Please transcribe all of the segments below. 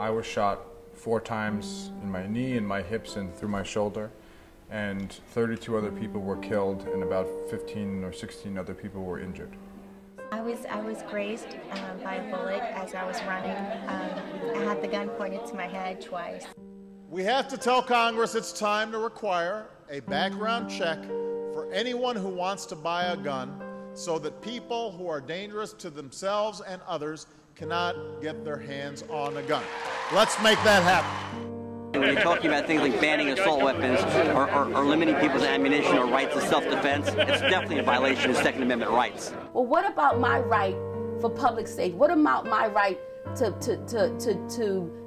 I was shot 4 times in my knee, in my hips, and through my shoulder. And 32 other people were killed, and about 15 or 16 other people were injured. I was grazed by a bullet as I was running. I had the gun pointed to my head twice. We have to tell Congress it's time to require a background check for anyone who wants to buy a gun, so that people who are dangerous to themselves and others cannot get their hands on a gun. Let's make that happen. When you're talking about things like banning assault weapons or limiting people's ammunition or rights of self-defense, it's definitely a violation of Second Amendment rights. Well, what about my right for public safety? What about my right to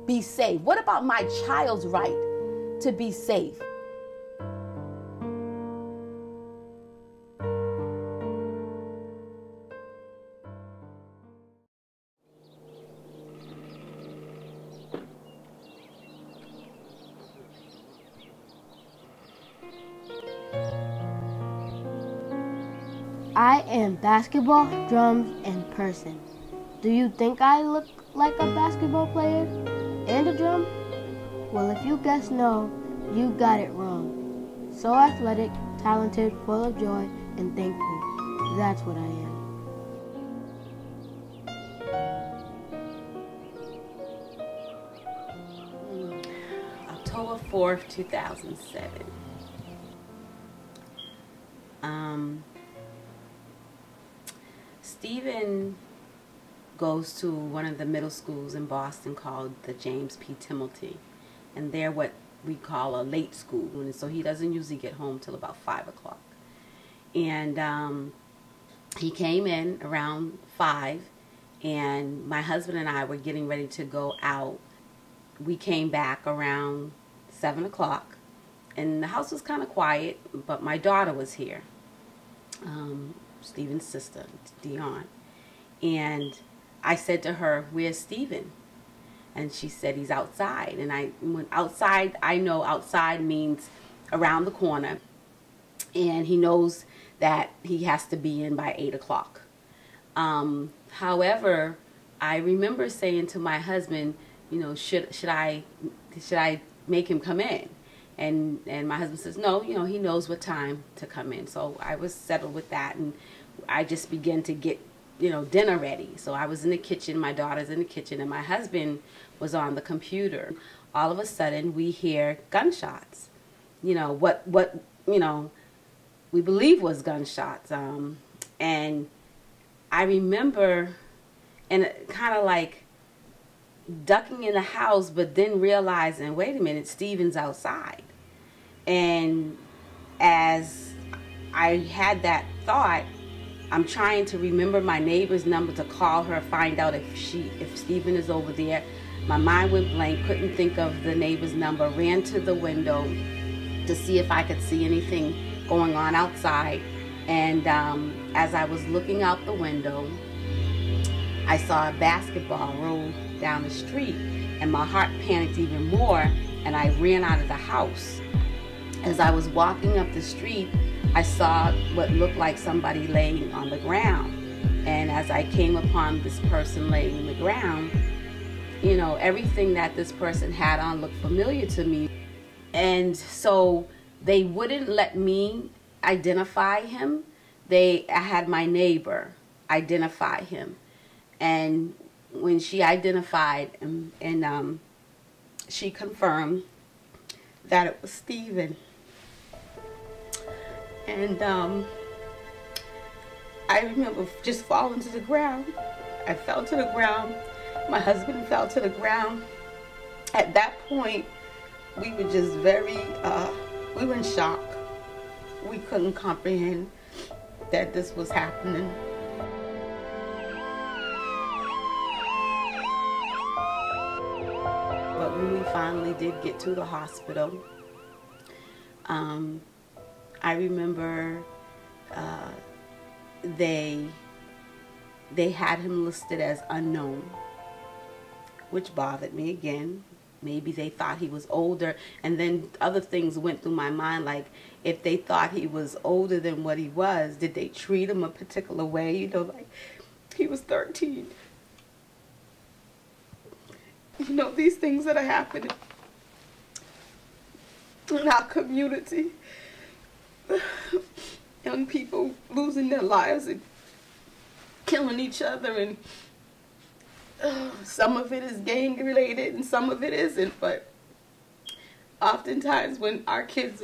be safe? What about my child's right to be safe? I am basketball, drums, and person. Do you think I look like a basketball player and a drum? Well, if you guess no, you got it wrong. So athletic, talented, full of joy, and thankful. That's what I am. October 4th, 2007. Stephen goes to one of the middle schools in Boston called the James P. Timilty, and they're what we call a late school, and so he doesn't usually get home till about 5 o'clock. And he came in around 5, and my husband and I were getting ready to go out. We came back around 7 o'clock, and the house was kind of quiet, but my daughter was here. Stephen's sister, Dion. And I said to her, "Where's Stephen?" And she said, "He's outside." And when outside, I know outside means around the corner. And he knows that he has to be in by 8 o'clock. However, I remember saying to my husband, you know, should I make him come in? And my husband says, no, you know, he knows what time to come in. So I was settled with that, and I just began to get, you know, dinner ready. So I was in the kitchen, my daughter's in the kitchen, and my husband was on the computer. All of a sudden, we hear gunshots. You know, what you know, we believe was gunshots. And I remember, and kind of like ducking in the house, but then realizing, wait a minute, Stephen's outside. And as I had that thought, I'm trying to remember my neighbor's number to call her, find out if Stephen is over there. My mind went blank, couldn't think of the neighbor's number, ran to the window to see if I could see anything going on outside. And as I was looking out the window, I saw a basketball roll down the street, and my heart panicked even more, and I ran out of the house. As I was walking up the street, I saw what looked like somebody laying on the ground. And as I came upon this person laying on the ground, you know, everything that this person had on looked familiar to me. And so they wouldn't let me identify him. I had my neighbor identify him. And when she identified him, and she confirmed that it was Stephen. And I remember just falling to the ground. I fell to the ground. My husband fell to the ground. At that point, we were just we were in shock. We couldn't comprehend that this was happening. But when we finally did get to the hospital, I remember they had him listed as unknown, which bothered me again. Maybe they thought he was older, and then other things went through my mind, like if they thought he was older than what he was, did they treat him a particular way? You know, like he was 13. You know, these things that are happening in our community. Young people losing their lives and killing each other, and some of it is gang related and some of it isn't, but oftentimes when our kids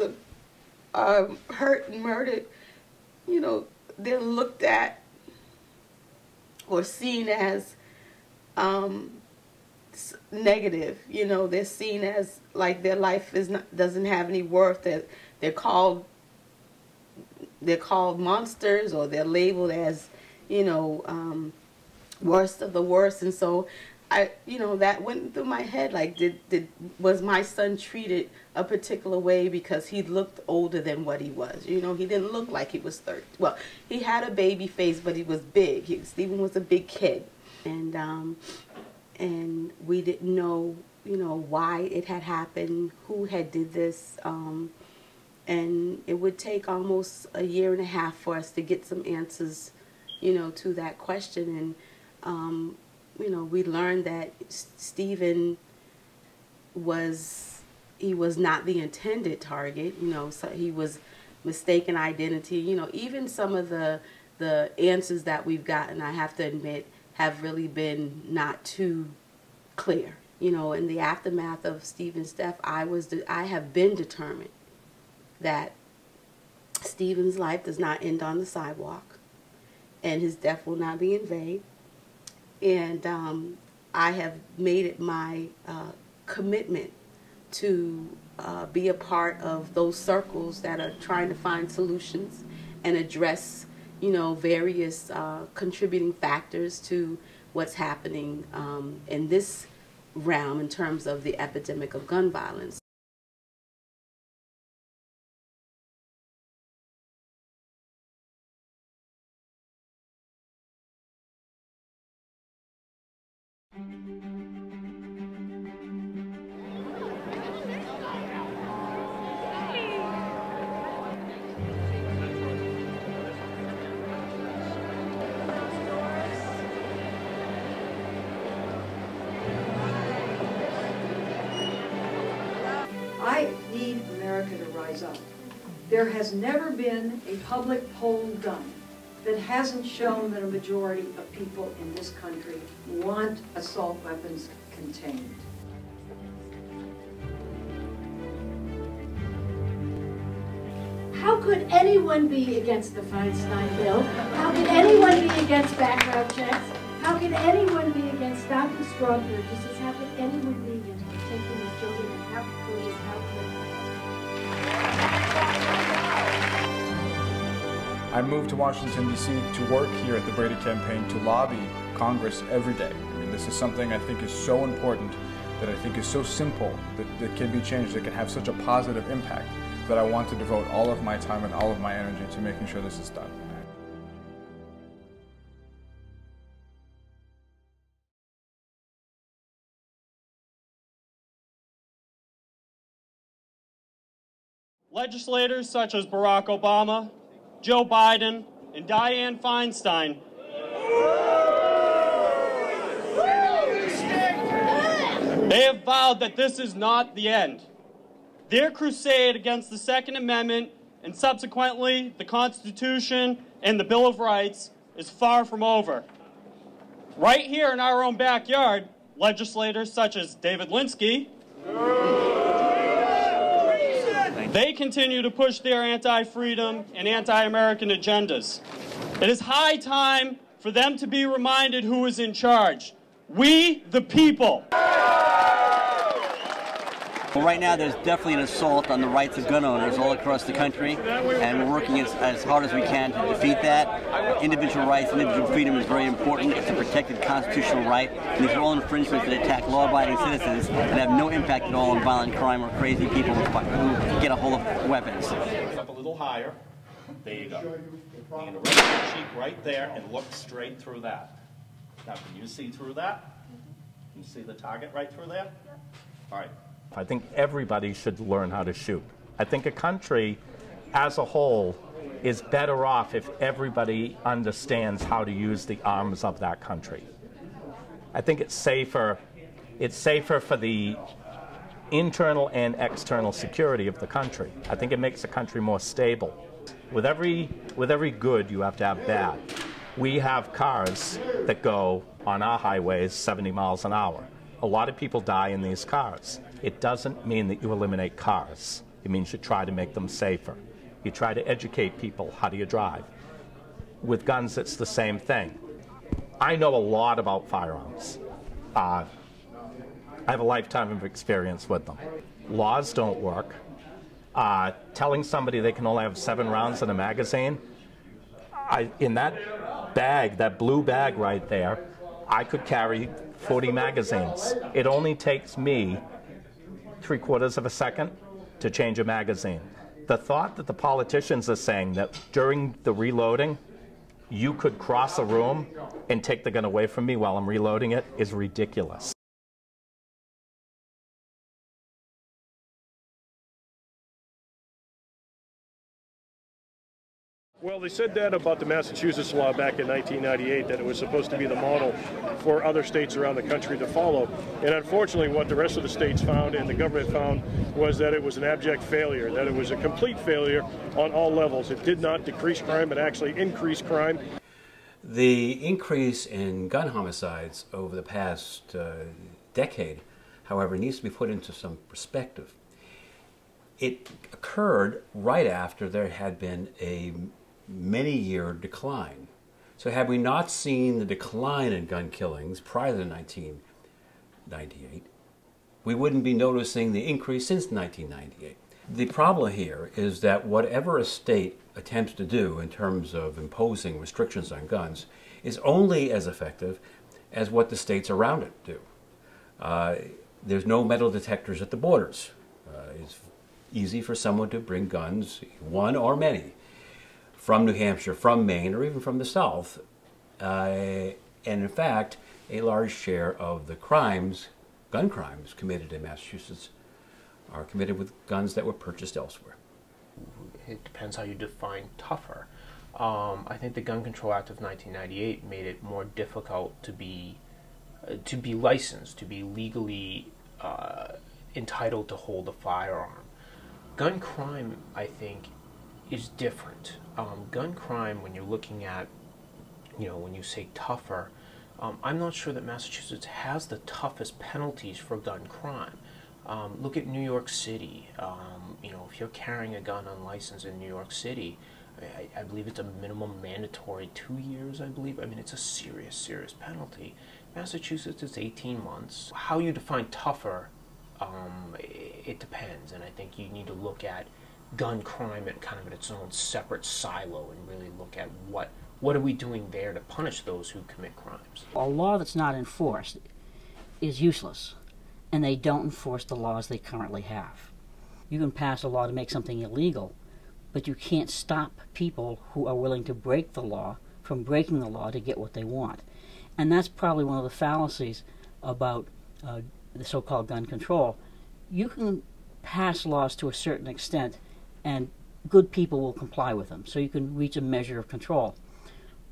are hurt and murdered, you know, they're looked at or seen as negative. You know, they're seen as like their life doesn't have any worth. They're called monsters, or they're labeled as, you know, worst of the worst. And so you know, that went through my head, like, was my son treated a particular way because he looked older than what he was? You know, he didn't look like he was 30. Well, he had a baby face, but he was big. Stephen was a big kid. And we didn't know, you know, why it had happened, who had did this. And it would take almost a year and a half for us to get some answers, you know, to that question. And, you know, we learned that Stephen was not the intended target. You know, so he was mistaken identity. You know, even some of the answers that we've gotten, I have to admit, have really been not too clear. You know, in the aftermath of Stephen's death, I have been determined that Stephen's life does not end on the sidewalk, and his death will not be in vain. And I have made it my commitment to be a part of those circles that are trying to find solutions and address, you know, various contributing factors to what's happening in this realm in terms of the epidemic of gun violence. I need America to rise up. There has never been a public poll done that hasn't shown that a majority of people in this country want assault weapons contained. How could anyone be against the Feinstein bill? How could anyone be against background checks? How could anyone be against stopping straw purchases? How could anyone be against protecting the children and how could police help them? I moved to Washington, D.C. to work here at the Brady campaign to lobby Congress every day. I mean, this is something I think is so important, that I think is so simple, that can be changed, that can have such a positive impact, that I want to devote all of my time and all of my energy to making sure this is done. Legislators such as Barack Obama, Joe Biden, and Dianne Feinstein they have vowed that this is not the end. Their crusade against the Second Amendment and subsequently the Constitution and the Bill of Rights is far from over. Right here in our own backyard, legislators such as David Linsky, they continue to push their anti-freedom and anti-American agendas. It is high time for them to be reminded who is in charge. We, the people. Well, right now there's definitely an assault on the rights of gun owners all across the country, and we're working as hard as we can to defeat that. Individual rights, individual freedom is very important. It's a protected constitutional right, and these are all infringements that attack law-abiding citizens and have no impact at all on violent crime or crazy people who get a hold of weapons. Up a little higher. There you go. You're going to rest your cheek right there and look straight through that. Now, can you see through that? Can you see the target right through there? All right. I think everybody should learn how to shoot. I think a country as a whole is better off if everybody understands how to use the arms of that country. I think it's safer It's safer for the internal and external security of the country. I think it makes the country more stable. With every good, you have to have bad. We have cars that go on our highways 70 miles an hour. A lot of people die in these cars. It doesn't mean that you eliminate cars. It means you try to make them safer. You try to educate people, how do you drive? With guns, it's the same thing. I know a lot about firearms. I have a lifetime of experience with them. Laws don't work. Telling somebody they can only have 7 rounds in a magazine, in that bag, that blue bag right there, I could carry 40 magazines. It only takes me 3/4 of a second to change a magazine. The thought that the politicians are saying that during the reloading, you could cross a room and take the gun away from me while I'm reloading it is ridiculous. Well, they said that about the Massachusetts law back in 1998, that it was supposed to be the model for other states around the country to follow. And unfortunately, what the rest of the states found and the government found was that it was an abject failure, that it was a complete failure on all levels. It did not decrease crime, it actually increased crime. The increase in gun homicides over the past decade, however, needs to be put into some perspective. It occurred right after there had been a many-year decline. So had we not seen the decline in gun killings prior to 1998, we wouldn't be noticing the increase since 1998. The problem here is that whatever a state attempts to do in terms of imposing restrictions on guns is only as effective as what the states around it do. There's no metal detectors at the borders. It's easy for someone to bring guns, one or many, from New Hampshire, from Maine, or even from the South. And in fact, a large share of the crimes, gun crimes committed in Massachusetts, are committed with guns that were purchased elsewhere. It depends how you define tougher. I think the Gun Control Act of 1998 made it more difficult to be licensed, to be legally entitled to hold a firearm. Gun crime, I think, is different. Gun crime, when you're looking at, when you say tougher, I'm not sure that Massachusetts has the toughest penalties for gun crime. Look at New York City. If you're carrying a gun unlicensed in New York City, I believe it's a minimum mandatory 2 years, I believe. I mean, it's a serious, serious penalty. Massachusetts is 18 months. How you define tougher, it depends, and I think you need to look at gun crime at kind of in its own separate silo and really look at what are we doing there to punish those who commit crimes. A law that's not enforced is useless, and they don't enforce the laws they currently have. You can pass a law to make something illegal, but you can't stop people who are willing to break the law from breaking the law to get what they want. And that's probably one of the fallacies about the so-called gun control. You can pass laws to a certain extent, and good people will comply with them, so you can reach a measure of control.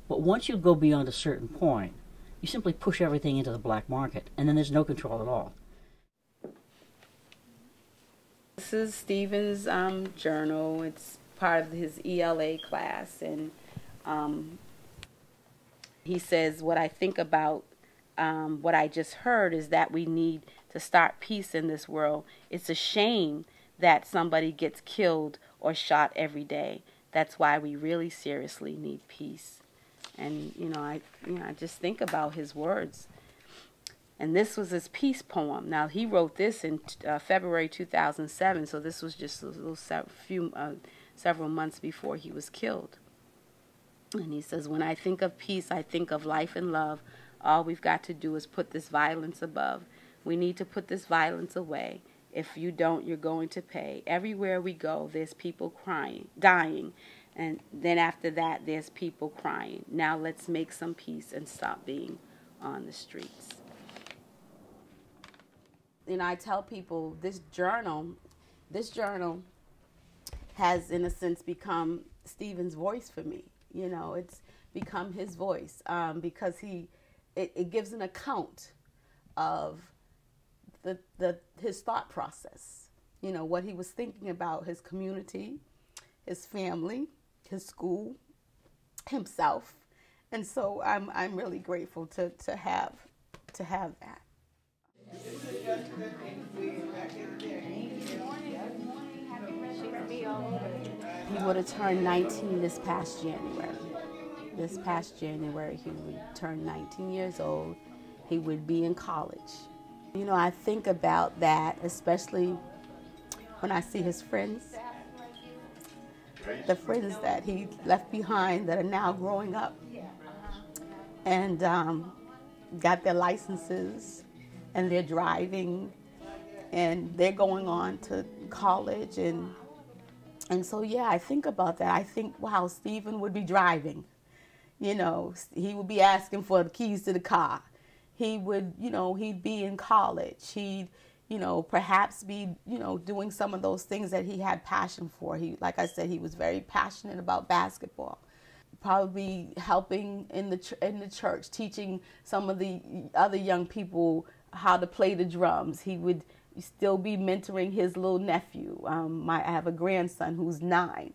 But once you go beyond a certain point, you simply push everything into the black market, and then there's no control at all. This is Stephen's journal. It's part of his ELA class, and he says, what I think about what I just heard is that we need to start peace in this world. It's a shame that somebody gets killed or shot every day. That's why we really seriously need peace. And I just think about his words. And this was his peace poem. Now, he wrote this in February 2007, so this was just several months before he was killed. And he says, when I think of peace, I think of life and love. All we've got to do is put this violence above. We need to put this violence away. If you don't, you're going to pay. Everywhere we go, there's people crying, dying. And then after that, there's people crying. Now let's make some peace and stop being on the streets. I tell people this journal has, in a sense, become Stephen's voice for me. It's become his voice because it gives an account of his thought process, you know, what he was thinking about his community, his family, his school, himself. And so I'm really grateful to have that. He would have turned 19 this past January. This past January, he would turn 19 years old. He would be in college. You know, I think about that, especially when I see his friends, the friends that he left behind that are now growing up and got their licenses and they're driving and they're going on to college. And so, yeah, I think about that. I think, wow, Stephen would be driving. You know, he would be asking for the keys to the car. He would, you know, he'd be in college. He'd, you know, perhaps be, you know, doing some of those things that he had passion for. He, like I said, he was very passionate about basketball. Probably helping in the church, teaching some of the other young people how to play the drums. He would still be mentoring his little nephew. I have a grandson who's 9.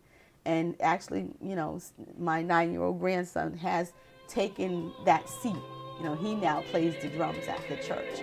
And actually, you know, my 9-year-old grandson has taken that seat. You know, he now plays the drums at the church.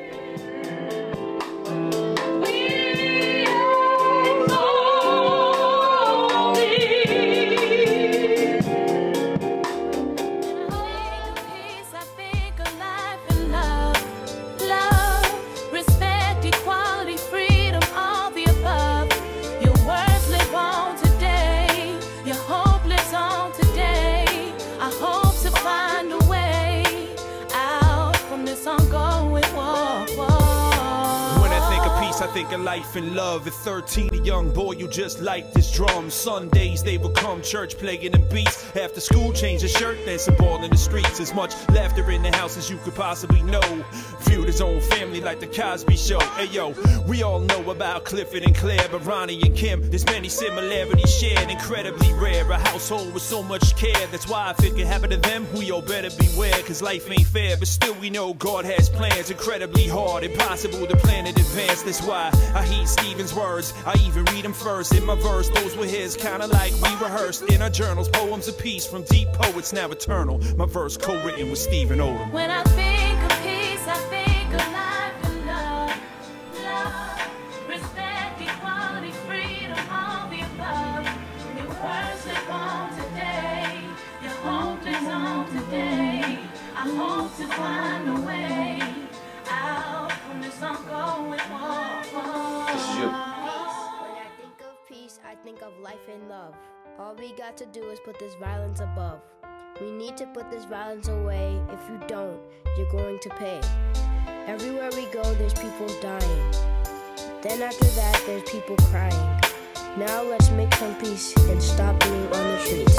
I think of life and love. At 13, a young boy, you just like this drum. Sundays they would come church playing them beats. After school, change his shirt, dancing ball in the streets. As much laughter in the house as you could possibly know. Viewed his own family like the Cosby Show. Hey yo, we all know about Clifford and Claire, but Ronnie and Kim, there's many similarities shared, incredibly rare. A household with so much care. That's why if it could happen to them, we all better beware. Cause life ain't fair, but still we know God has plans. Incredibly hard, impossible to plan in advance. That's why I heed Stephen's words, I even read them first. In my verse, those were his, kinda like we rehearsed in our journals. Poems of peace from deep poets, now eternal. My verse co-written with Stephen Odom. When I think of peace, I think of life and love. Love, respect, equality, freedom, all the above. Your words live on today, your hope lives on today. I hope to find a way out from this ongoing war. When I think of peace, I think of life and love. All we got to do is put this violence above. We need to put this violence away. If you don't, you're going to pay. Everywhere we go, there's people dying. Then after that, there's people crying. Now let's make some peace and stop being on the streets.